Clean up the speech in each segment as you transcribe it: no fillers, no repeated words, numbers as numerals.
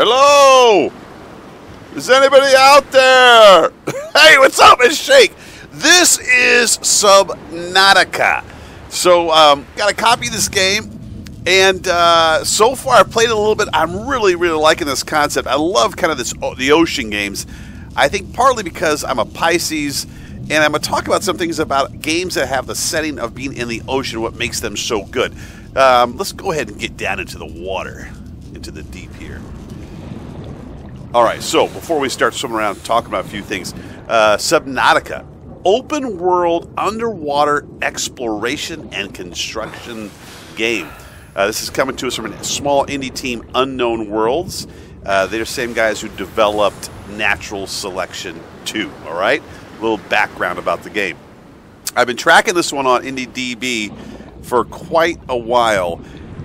Hello? Is anybody out there? Hey, what's up? It's Shake. This is Subnautica. So, got a copy of this game, and so far I've played it a little bit. I'm really liking this concept. I love kind of the ocean games. I think partly because I'm a Pisces, and I'm going to talk about some things about games that have the setting of being in the ocean, what makes them so good. Let's go ahead and get down into the water, into the deep here. All right, so before we start swimming around, talking about a few things, Subnautica, open world underwater exploration and construction game. This is coming to us from a small indie team, Unknown Worlds. They're the same guys who developed Natural Selection 2, all right? A little background about the game. I've been tracking this one on IndieDB for quite a while,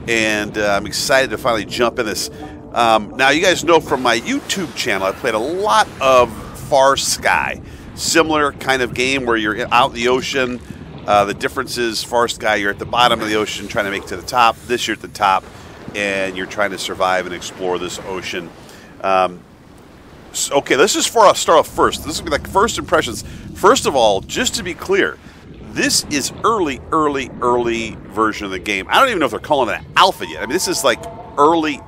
and I'm excited to finally jump in this. Now, you guys know from my YouTube channel, I played a lot of Far Sky. Similar kind of game where you're out in the ocean. The difference is Far Sky, you're at the bottom of the ocean trying to make it to the top. This, you're at the top, and you're trying to survive and explore this ocean. Okay, let's just start off first. This will be like first impressions. First of all, just to be clear, this is early version of the game. I don't even know if they're calling it an alpha yet. I mean, this is like early.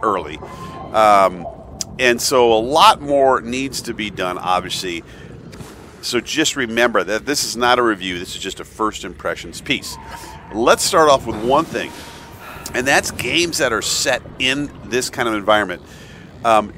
And so a lot more needs to be done, obviously. So just remember that this is not a review. This is just a first impressions piece. Let's start off with one thing, and that's games that are set in this kind of environment.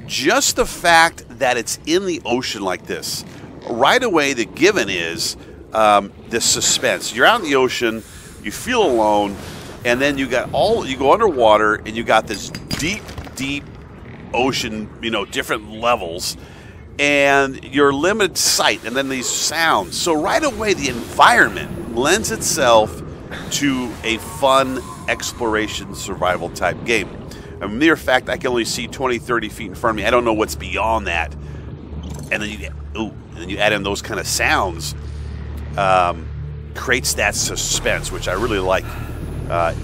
Just the fact that it's in the ocean like this, right away the given is the suspense. You're out in the ocean, you feel alone, and then you go underwater, and you got this deep ocean, different levels, and your limited sight, and then these sounds. So right away, the environment lends itself to a fun exploration survival type game. A mere fact, I can only see 20, 30 feet in front of me. I don't know what's beyond that. And then you add in those kind of sounds, creates that suspense, which I really like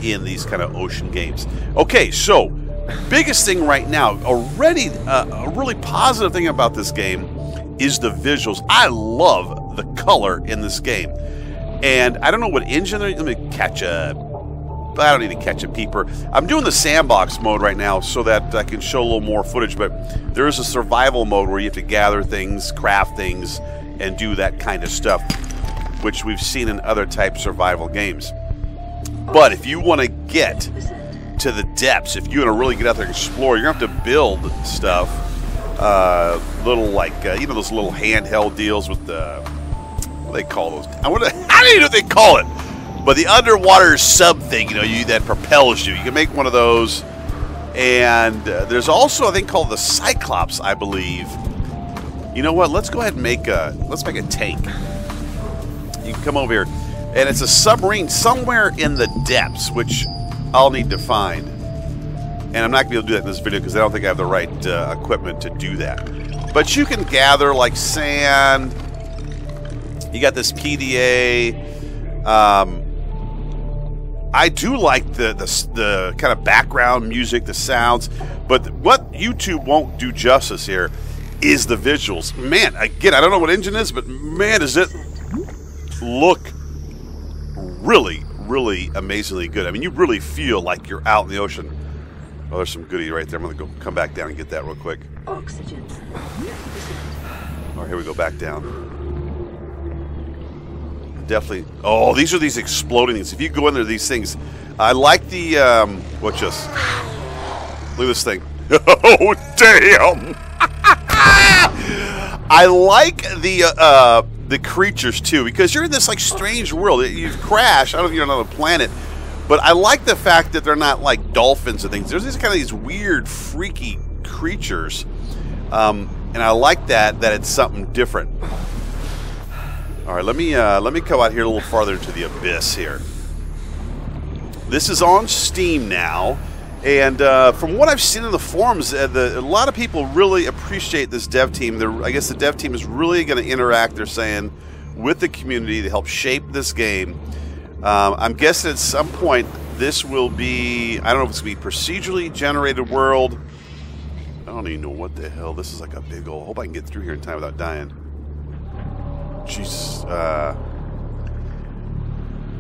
in these kind of ocean games. Okay, so biggest thing right now, already a really positive thing about this game is the visuals. I love the color in this game. And I don't know what engine they're... Let me catch a... I don't need to catch a peeper. I'm doing the sandbox mode right now so that I can show a little more footage, but there is a survival mode where you have to gather things, craft things, and do that kind of stuff, which we've seen in other type survival games. But if you want to get to the depths, if you want to really get out there and explore, you're going to have to build stuff. Little like, those little handheld deals with the... What do they call those? I don't even know what they call it. But the underwater sub thing, that propels you. You can make one of those. And there's also a thing called the Cyclops, I believe. You know what? Let's go ahead and make a tank. You can come over here. And it's a submarine somewhere in the depths, which I'll need to find. And I'm not going to be able to do that in this video because I don't think I have the right equipment to do that. But you can gather like sand. You got this PDA. I do like the kind of background music, the sounds, but what YouTube won't do justice here is the visuals. Man, again, I don't know what engine is, but man, does it look really amazingly good. I mean, you really feel like you're out in the ocean. Oh, there's some goodie right there. I'm going to come back down and get that real quick. Oxygen. All right, here we go, back down. Definitely. Oh, these are these exploding things. If you go in there, these things. I like the look at this thing. Oh, damn! I like the creatures too, because you're in this like strange world. You've crashed. I don't know if you're on another planet, but I like the fact that they're not like dolphins and things. There's these weird, freaky creatures, and I like that it's something different. All right, let me come out here a little farther into the abyss here. This is on Steam now, and from what I've seen in the forums, a lot of people really appreciate this dev team. I guess the dev team is really going to interact, they're saying, with the community to help shape this game. I'm guessing at some point this will be, I don't know if it's going to be procedurally generated world. don't even know what the hell. This is like a big old... Hope I can get through here in time without dying. Jesus.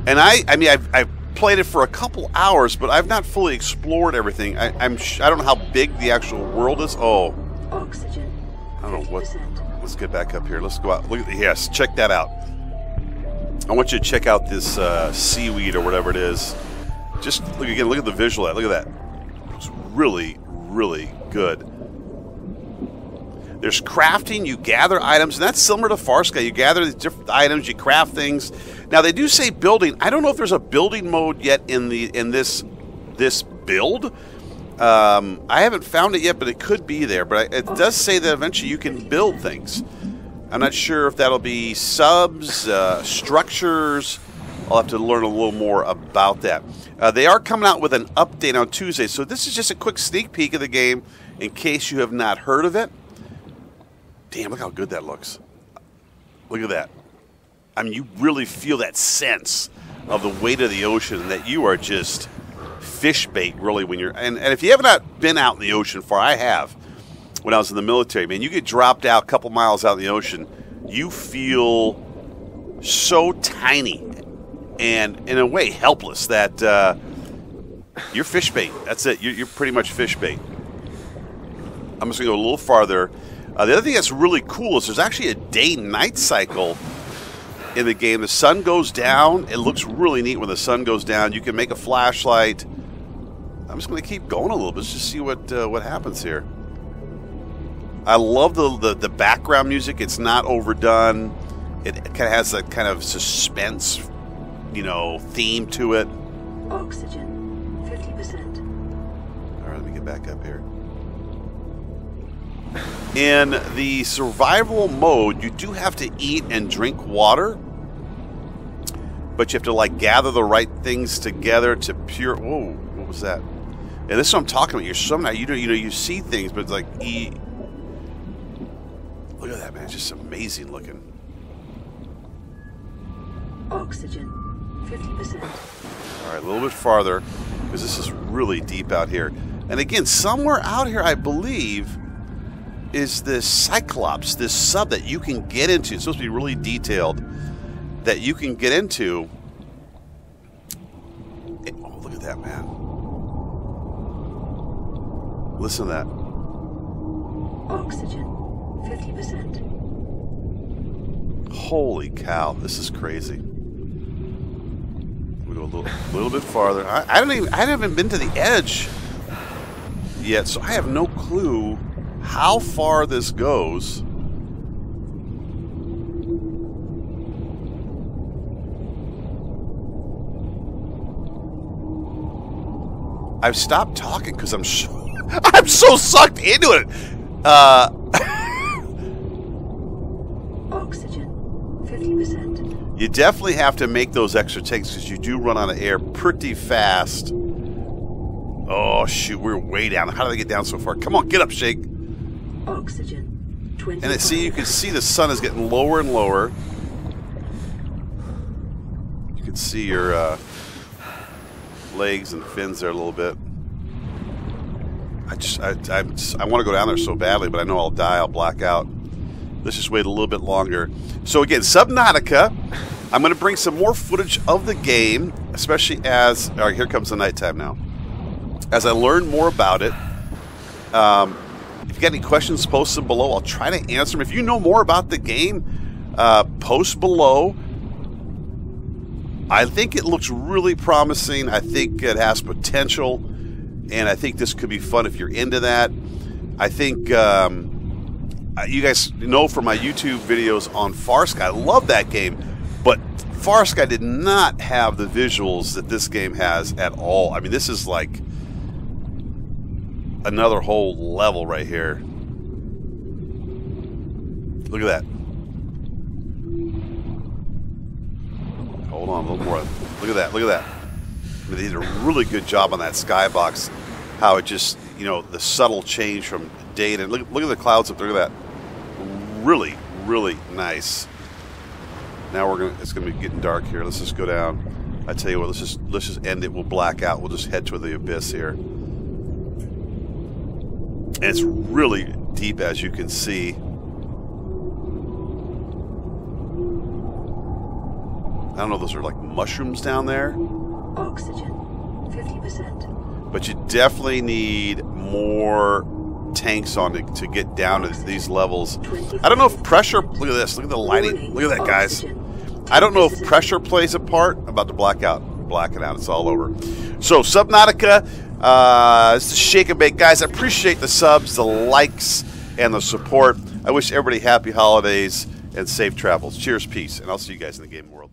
And I mean, I've played it for a couple hours, but I've not fully explored everything. I don't know how big the actual world is. Oh. Oxygen. I don't know what... Let's get back up here. Let's go out. Look at yes, check that out. I want you to check out this seaweed or whatever it is. Just look again. Look at the visual. Look at that. It's really, really good. There's crafting. You gather items, and that's similar to Farscape. You gather these different items. You craft things. Now they do say building. I don't know if there's a building mode yet in this build. I haven't found it yet, but it could be there. But it does say that eventually you can build things. I'm not sure if that'll be subs, structures. I'll have to learn a little more about that. They are coming out with an update on Tuesday, so this is just a quick sneak peek of the game in case you have not heard of it. Damn, look how good that looks. Look at that. I mean, you really feel that sense of the weight of the ocean and that you are just fish bait, really, when you're... And if you have not been out in the ocean far, I have. When I was in the military, man, you get dropped out a couple miles out in the ocean, you feel so tiny and, in a way, helpless that you're fish bait. That's it. You're pretty much fish bait. I'm just going to go a little farther. The other thing that's really cool is there's actually a day-night cycle in the game. The sun goes down. It looks really neat when the sun goes down. You can make a flashlight. I'm just going to keep going a little bit just to see what happens here. I love the background music. It's not overdone. It kind of has that kind of suspense, theme to it. Oxygen, 50%. All right, let me get back up here. In the survival mode, you do have to eat and drink water, but you have to gather the right things together to pure. Whoa, what was that? And this is what I'm talking about. You're somehow you see things, but it's like eat. Look at that, man! It's just amazing looking. Oxygen, 50%. All right, a little bit farther because this is really deep out here. And again, somewhere out here, I believe, is this Cyclops, this sub that you can get into. It's supposed to be really detailed, that you can get into. Oh, look at that, man. Listen to that. Oxygen, 50%. Holy cow, this is crazy. We go a little bit farther. I haven't been to the edge yet, so I have no clue how far this goes. I've stopped talking because I'm so sucked into it. Oxygen, 50%. You definitely have to make those extra takes because you do run out of air pretty fast. Oh shoot, we're way down. How did I get down so far? Come on, get up, Shake. Oxygen, 20%. And you can see the sun is getting lower and lower. You can see your legs and fins there a little bit. I want to go down there so badly, but I know I'll die. I'll black out. Let's just wait a little bit longer. So again, Subnautica. I'm going to bring some more footage of the game, especially as... All right, here comes the nighttime now. As I learn more about it, if you got any questions, post them below. I'll try to answer them. If you know more about the game, post below. I think it looks really promising. I think it has potential, and I think this could be fun if you're into that. I think you guys know from my YouTube videos on Farscape, I love that game, but Farscape did not have the visuals that this game has at all. I mean, this is like another whole level right here. Look at that. Hold on, a little more. Look at that. Look at that. I mean, they did a really good job on that skybox. How it just, the subtle change from day to look at the clouds up there. Look at that. Really, really nice. Now it's gonna be getting dark here. Let's just go down. I tell you what, let's just end it. We'll black out. We'll just head to the abyss here. And it's really deep, as you can see. I don't know, those are like mushrooms down there. Oxygen, 50%. But you definitely need more tanks on to get down to these levels. I don't know if pressure... Look at this. Look at the lighting. Look at that, guys. I don't know if pressure plays a part. I'm about to black out. Black it out. It's all over. So, Subnautica. This is Shake and Bake. Guys, I appreciate the subs, the likes, and the support. I wish everybody happy holidays and safe travels. Cheers, peace, and I'll see you guys in the game world.